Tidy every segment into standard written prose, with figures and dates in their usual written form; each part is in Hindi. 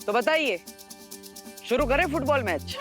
तो बताइए, शुरू करें फुटबॉल मैच?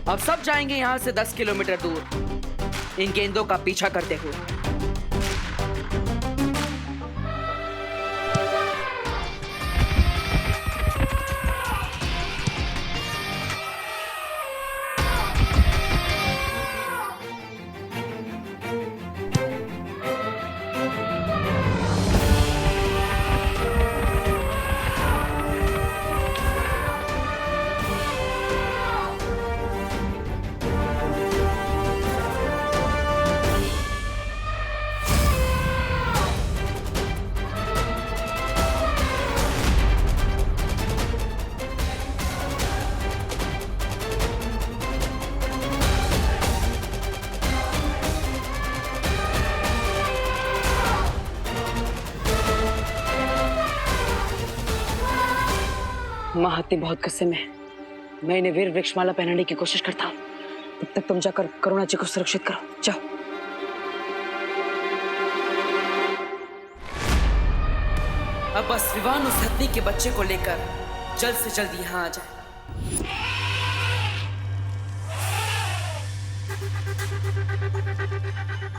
अब सब जाएंगे यहाँ से 10 किलोमीटर दूर इन गेंदों का पीछा करते हुए। माँ हत्ती बहुत गुस्से में है। मैं इन्हें वीर वृक्षमाला पहनाने की कोशिश करता हूँ। तब तक तुम जाकर करुणा जी को सुरक्षित करो, जाओ। अब बस विवान उस हत्ती के बच्चे को लेकर जल्द से जल्द यहाँ आ जाए।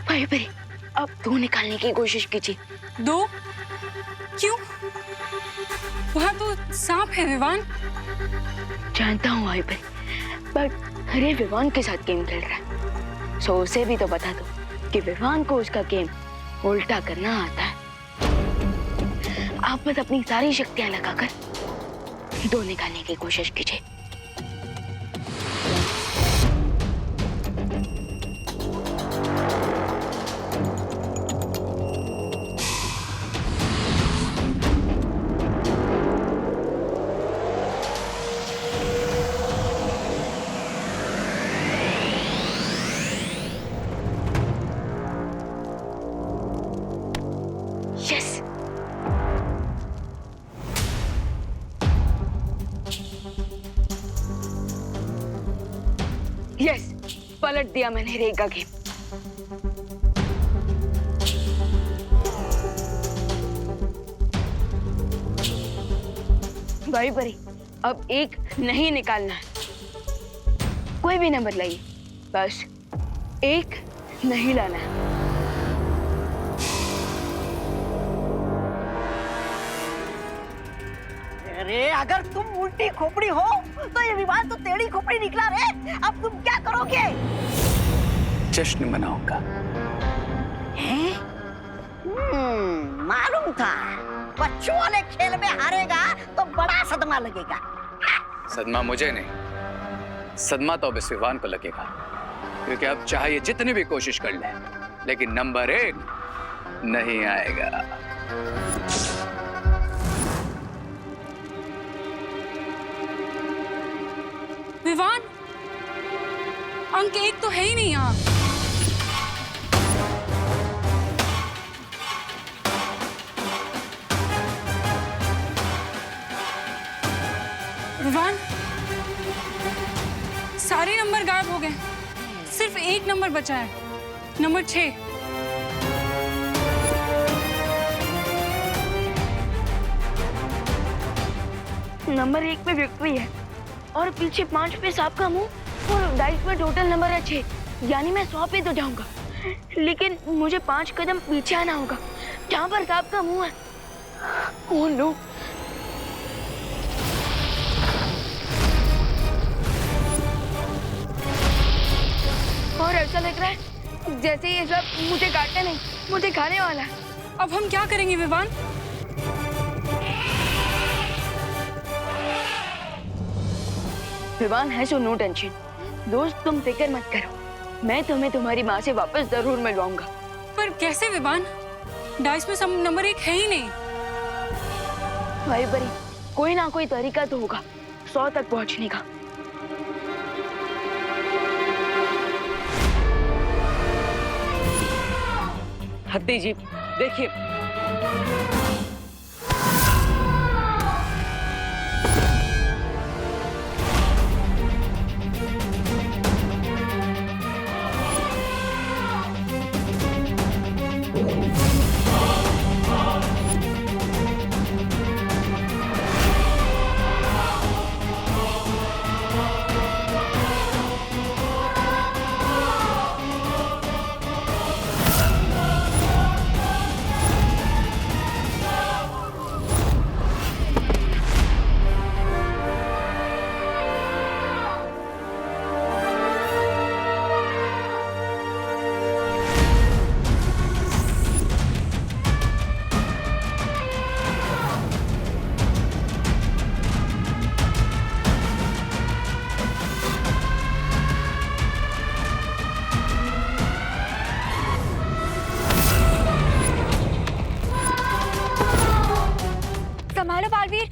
भाई भाई, अब दो निकालने की कोशिश कीजिए। दो? क्यों? वहाँ तो सांप है विवान। जानता हूँ भाई भाई, बट हरे विवान के साथ गेम खेल रहा है, सो उसे भी तो बता दो कि विवान को उसका गेम उल्टा करना आता है। आप बस अपनी सारी शक्तियां लगाकर दो निकालने की कोशिश कीजिए। यस, पलट दिया मैंने रे का गेम। भाई परी, अब एक नहीं निकालना है। कोई भी नंबर लाइए, बस एक नहीं लाना है। अरे अगर तुम उल्टी खोपड़ी हो तो ये विवाद तो टेढ़ी खोपड़ी निकला रे। अब तुम क्या करोगे? जश्न मनाऊंगा। हैं? मालूम था बच्चों वाले खेल में हारेगा तो बड़ा सदमा लगेगा। सदमा मुझे नहीं, सदमा तो अब इस विवान को लगेगा, क्योंकि अब चाहे जितनी भी कोशिश कर ले, लेकिन नंबर 1 नहीं आएगा। विवान, अंक 1 तो है ही नहीं यहाँ। विवान, सारे नंबर गायब हो गए, सिर्फ एक नंबर बचा है, नंबर 6। नंबर 1 पे विक्ट्री है और पीछे 5 पे सांप का मुंह और डाइस पे टोटल नंबर है 6, यानी मैं 100 पे तो जाऊंगा, लेकिन मुझे 5 कदम पीछे आना होगा जहाँ पर सांप का मुंह है। ओह नो, और ऐसा लग रहा है जैसे ये सब मुझे काटने नहीं, मुझे खाने वाला है। अब हम क्या करेंगे विवान? विवान है, सो नो टेंशन। दोस्त तुम फिक्र मत करो, मैं तुम्हें तुम्हारी माँ से वापस जरूर मिलवाऊंगा। पर कैसे विवान? डाइस में सब नंबर 1 है ही नहीं। भाई बरी, कोई ना कोई तरीका तो होगा 100 तक पहुंचने का। हत्ती जी देखिए, संभालो बालवीर।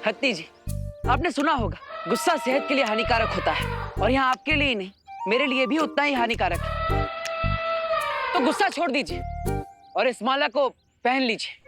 हत्ती जी आपने सुना होगा, गुस्सा सेहत के लिए हानिकारक होता है, और यहाँ आपके लिए ही नहीं, मेरे लिए भी उतना ही हानिकारक है। तो गुस्सा छोड़ दीजिए और इस माला को पहन लीजिए।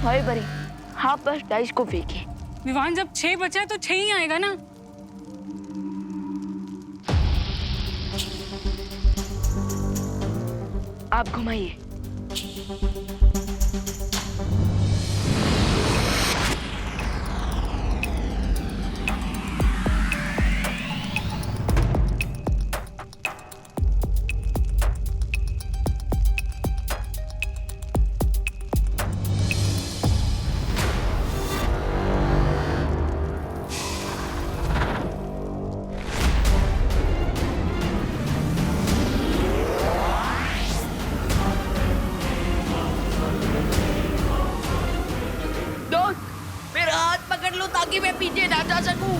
भाई बरी, हाँ बस डाइस को फेंके। विवान जब 6 बचा है तो 6 ही आएगा ना। आप घुमाइए। मेरा हाथ पकड़ लो ताकि मैं पीछे ना जा सकूं।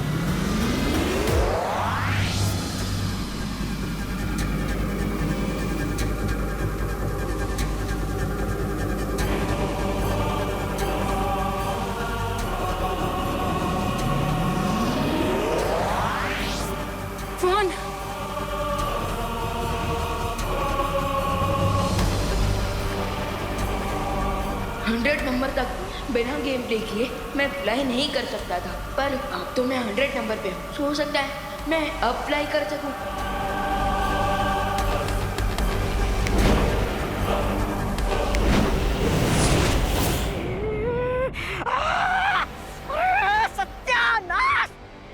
विवान 100 नंबर तक बिना गेम प्ले किए मैं फ्लाई नहीं कर सकता था, पर अब तो मैं 100 नंबर पे हूँ। हो सकता है मैं अब फ्लाई कर सकूं। सत्यानाश!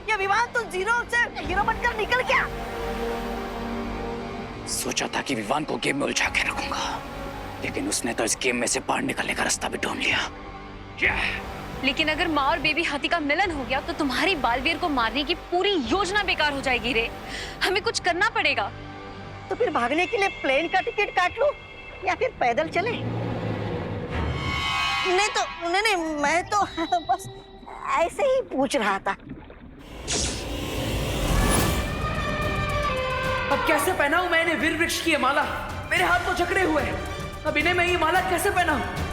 ये विमान तो 0 से हीरो बनकर निकल गया। सोचा था कि विवान को गेम में उलझा के रखूंगा, लेकिन उसने तो इस गेम में से बाहर निकलने का रास्ता भी ढूंढ लिया। लेकिन अगर माँ और बेबी हाथी का मिलन हो गया तो तुम्हारी बालवीर को मारने की पूरी योजना बेकार हो जाएगी रे। हमें कुछ करना पड़ेगा। तो फिर भागने के लिए प्लेन का टिकट काट लो या फिर पैदल चले। नहीं, मैं तो बस ऐसे ही पूछ रहा था। अब कैसे पहनाऊं मैंने वीर वृक्ष की ये माला? मेरे हाथ तो जकड़े हुए हैं, अब इन्हें मैं ये माला कैसे पहनाऊं?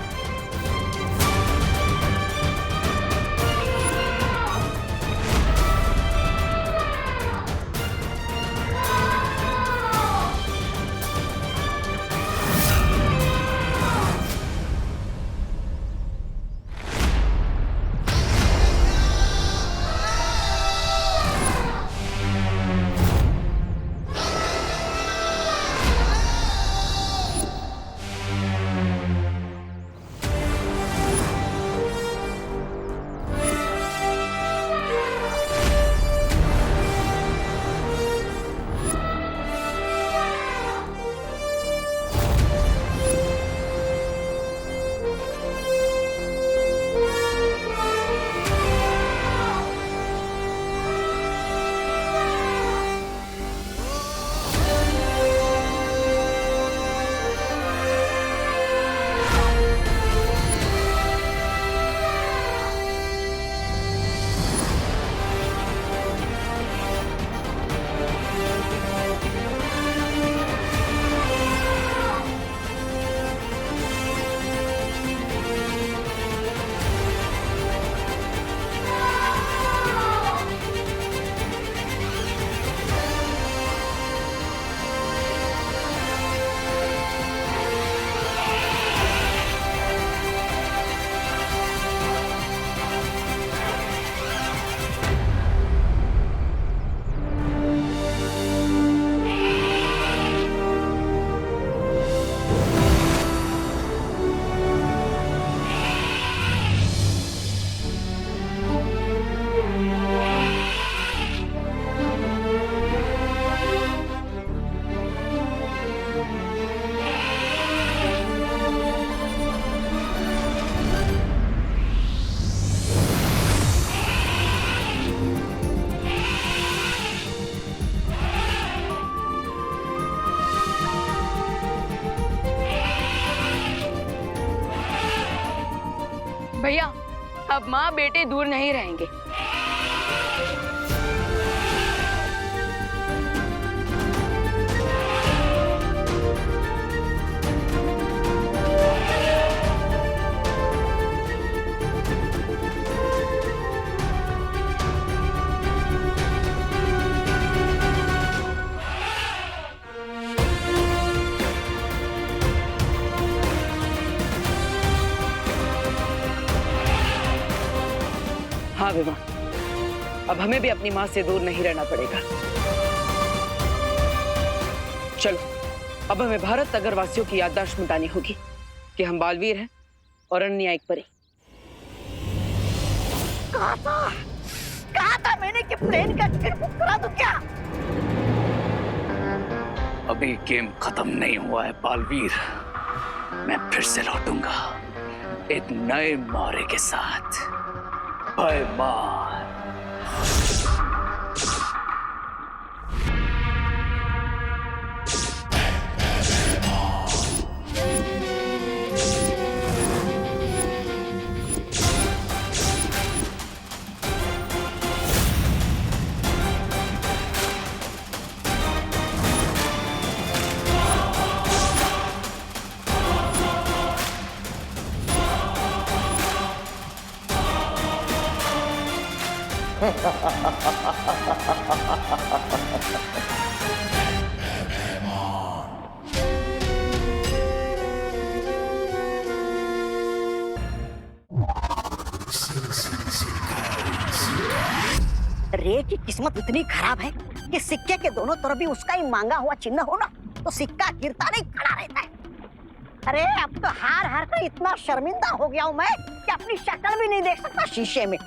भैया, अब माँ बेटे दूर नहीं रहेंगे। हाँ विवान, अब हमें भी अपनी माँ से दूर नहीं रहना पड़ेगा। चलो, अब हमें भारत नगर वासियों की याददाश्त मिटानी होगी कि हम बालवीर हैं और अन्यायिक परी। कहा था मैंने कि प्लेन का टिकट बुक करा दूं क्या? अभी गेम खत्म नहीं हुआ है बालवीर। मैं फिर से लौटूंगा एक नए मौरे के साथ। भयमार। रे की किस्मत इतनी खराब है कि सिक्के के दोनों तरफ भी उसका ही मांगा हुआ चिन्ह हो ना तो सिक्का गिरता नहीं, खड़ा रहता है। अरे अब तो हार हार कर इतना शर्मिंदा हो गया हूँ मैं कि अपनी शक्ल भी नहीं देख सकता शीशे में।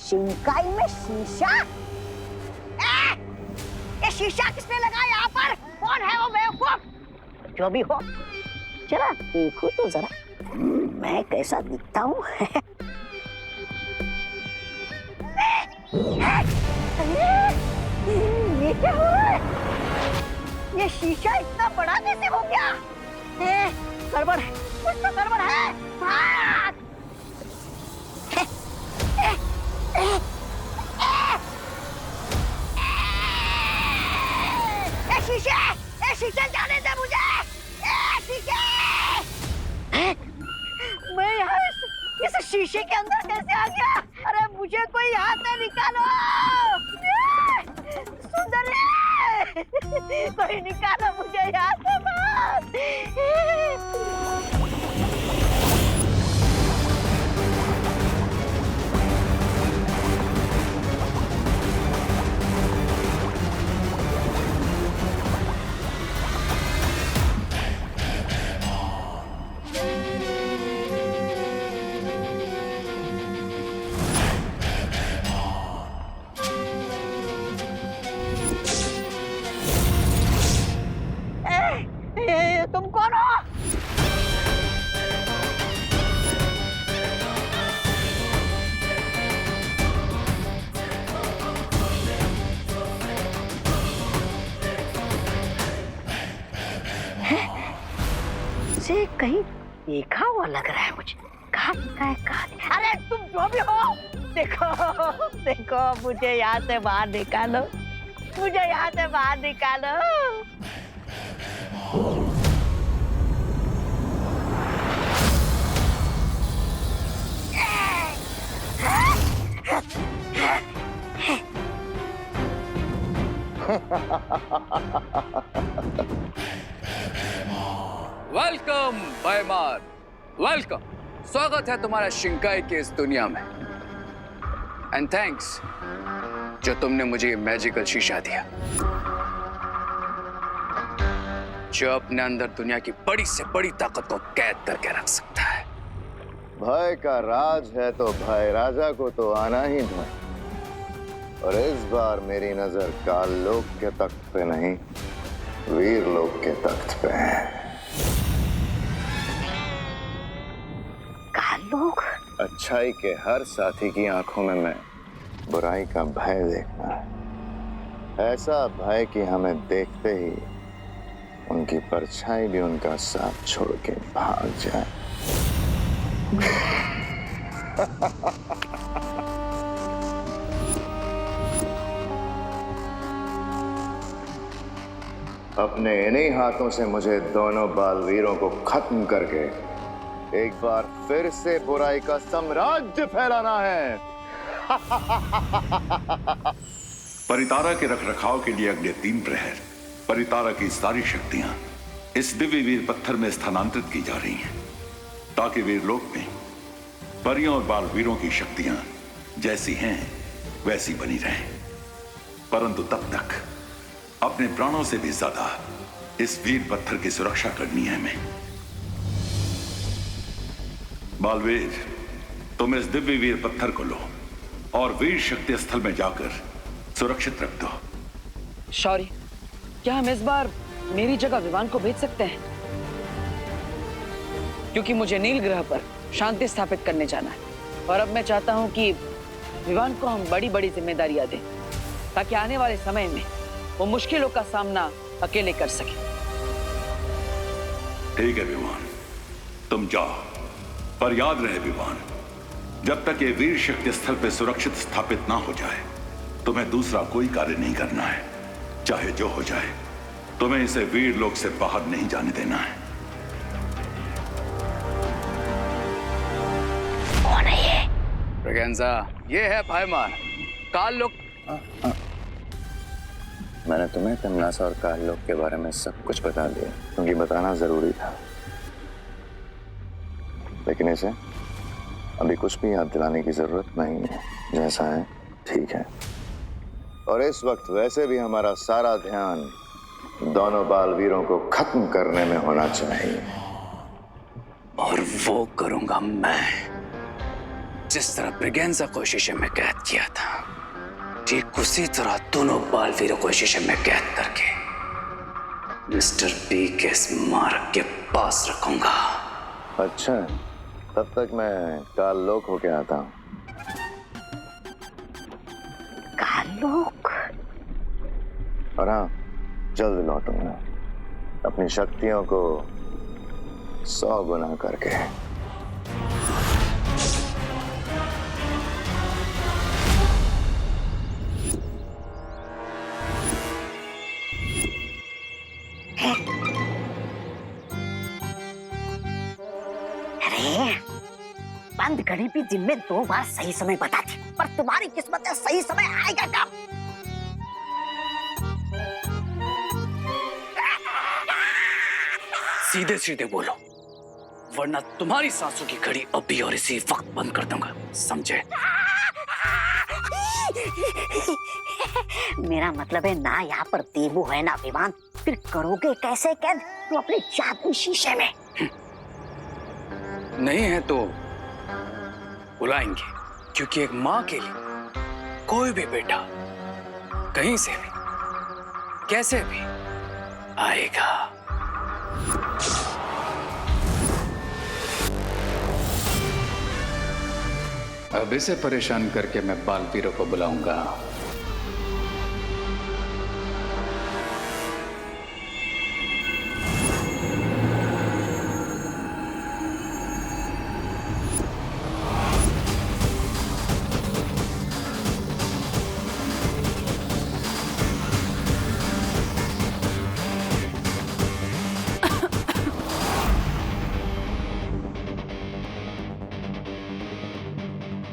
शिंकाई में शीशा? ये शीशा किसने लगाया यहाँ पर? कौन है वो बेवकूफ? जो भी हो, चला देखो तो जरा मैं कैसा दिखता हूँ। ये क्या हो रहा है? ये शीशा इतना बड़ा कैसे हो गया? गड़बड़ है, कुछ तो गड़बड़ है। भाग! शीशे जाने दे मुझे! शीशे! मैं यहाँ इस शीशे के अंदर कैसे आ गया? अरे मुझे कोई यहाँ से निकालो! सुंदर, कोई निकालो मुझे यहाँ से बाहर! तुम कौन हो? से कहीं देखा हुआ लग रहा है मुझे। कहाँ? अरे तुम जो भी हो, देखो मुझे यहाँ से बाहर निकालो, मुझे यहाँ से बाहर निकालो। वेलकम भयमार, वेलकम। स्वागत है तुम्हारा शिंकाई के इस दुनिया में। एंड थैंक्स जो तुमने मुझे ये मैजिकल शीशा दिया जो अपने अंदर दुनिया की बड़ी से बड़ी ताकत को कैद करके रख सकता है। भय का राज है तो भय राजा को तो आना ही है। और इस बार मेरी नजर काल लोक के तख्त पे नहीं, वीर लोक के तख्त पे है। काल लोक? अच्छाई के हर साथी की आंखों में मैं बुराई का भय देखना है। ऐसा भय कि हमें देखते ही उनकी परछाई भी उनका साथ छोड़ के भाग जाए। अपने इन्हीं हाथों से मुझे दोनों बालवीरों को खत्म करके एक बार फिर से बुराई का साम्राज्य फैलाना है। परितारा के रखरखाव के लिए अगले 3 प्रहर परितारा की सारी शक्तियां इस दिव्य वीर पत्थर में स्थानांतरित की जा रही हैं, ताकि वीरलोक में परियों और बालवीरों की शक्तियां जैसी हैं वैसी बनी रहें। परंतु तब तक अपने प्राणों से भी ज्यादा इस वीर पत्थर की सुरक्षा करनी है हमें। बालवीर, तुम इस दिव्य वीर पत्थर को लो और वीर शक्ति स्थल में जाकर सुरक्षित रख दो। शौर्य, क्या हम इस बार मेरी जगह विवान को भेज सकते हैं? क्योंकि मुझे नील ग्रह पर शांति स्थापित करने जाना है और अब मैं चाहता हूं कि विवान को हम बड़ी बड़ी जिम्मेदारियां दें, ताकि आने वाले समय में वो मुश्किलों का सामना अकेले कर सके। ठीक है विवान, तुम जाओ, पर याद रहे विवान, जब तक ये वीर शक्ति स्थल पे सुरक्षित स्थापित ना हो जाए तुम्हें दूसरा कोई कार्य नहीं करना है। चाहे जो हो जाए, तुम्हें इसे वीर लोक से बाहर नहीं जाने देना है। कौन है ये? ब्रिगेंजा, ये है भाईमान काल लोक। मैंने तुम्हें तमनासा और काल लोक के बारे में सब कुछ बता दिया, क्योंकि बताना जरूरी था। लेकिन इसे अभी कुछ भी याद दिलाने की जरूरत नहीं है। जैसा है ठीक है। और इस वक्त वैसे भी हमारा सारा ध्यान दोनों बालवीरों को खत्म करने में होना चाहिए। और वो करूंगा मैं, जिस तरह ब्रिगेंजा को शीशे में कैद किया था, ठीक उसी तरह दोनों बालवीरों को शीशे में कैद करके मिस्टर बी के स्मारक के पास रखूंगा। अच्छा, तब तक मैं काल लोक होके आता हूँ। काल लोक? और हाँ, जल्द लौटूंगा अपनी शक्तियों को 100 गुना करके। अरे, बंद घड़ी भी दिन में 2 बार सही समय बताती, पर तुम्हारी किस्मत में सही समय आएगा कब? सीधे सीधे बोलो, वरना तुम्हारी सांसों की घड़ी अभी और इसी वक्त बंद कर दूंगा, समझे? मेरा मतलब है ना, यहाँ पर देवू है ना विवान, फिर करोगे कैसे कैद तुम अपने जादू शीशे में? नहीं है तो बुलाएंगे, क्योंकि एक माँ के लिए कोई भी बेटा कहीं से भी कैसे भी आएगा। अब इसे परेशान करके मैं बालवीरों को बुलाऊंगा।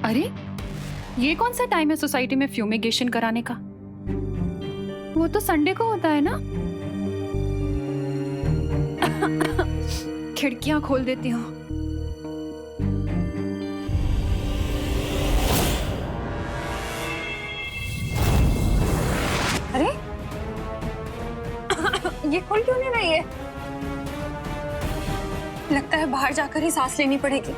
अरे, ये कौन सा टाइम है सोसाइटी में फ्यूमिगेशन कराने का? वो तो संडे को होता है ना। खिड़कियां खोल देती हूँ। अरे, ये खोल क्यों नहीं रही है? लगता है बाहर जाकर ही सांस लेनी पड़ेगी।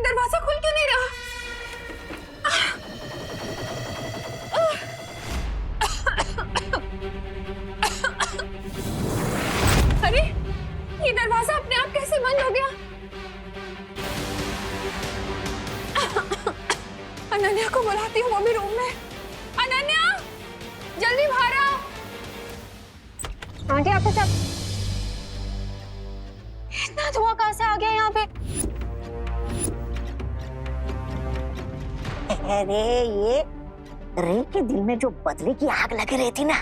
दरवाजा खुल क्यों नहीं रहा? अरे, ये दरवाजा अपने आप कैसे बंद हो गया? अनन्या को बुलाती हूँ, वो भी रूम में। अनन्या, जल्दी बाहर आओ। आंटी आपको सब इतना धुआं कहाँ से आ गया यहाँ पे? अरे ये रे के दिल में जो बदले की आग लगी रही थी ना,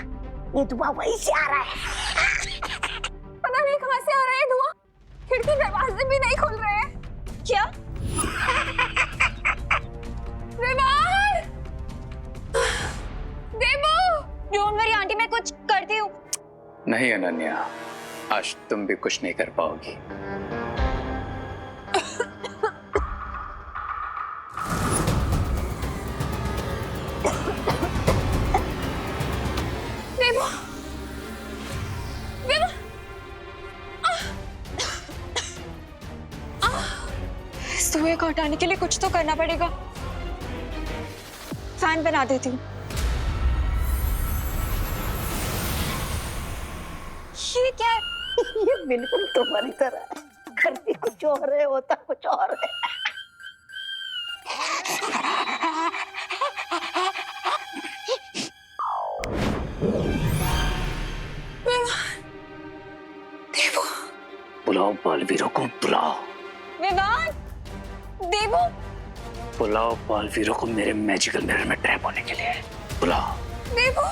ये धुआं वहीं से आ रहा है। पता नहीं कहाँ से आ रहा है धुआं। खिड़की दरवाजे भी नहीं खुल रहे हैं। क्या? विवान! देवू! डोंट वरी आंटी, मैं कुछ करती हूँ। नहीं अनन्या, आज तुम भी कुछ नहीं कर पाओगी। देवू! देवू! इस धुएं को हटाने के लिए कुछ तो करना पड़ेगा। फैन बना देती हूँ। ये क्या है? ये बिल्कुल तुम्हारी तरह है। करती कुछ और है, होता कुछ और है। देवू! बुलाओ बालवीरों को, बुलाओ। विवान! देवू! बुलाओ बालवीरों को मेरे मैजिकल मिरर में ट्रैप होने के लिए। बुलाओ। देवू!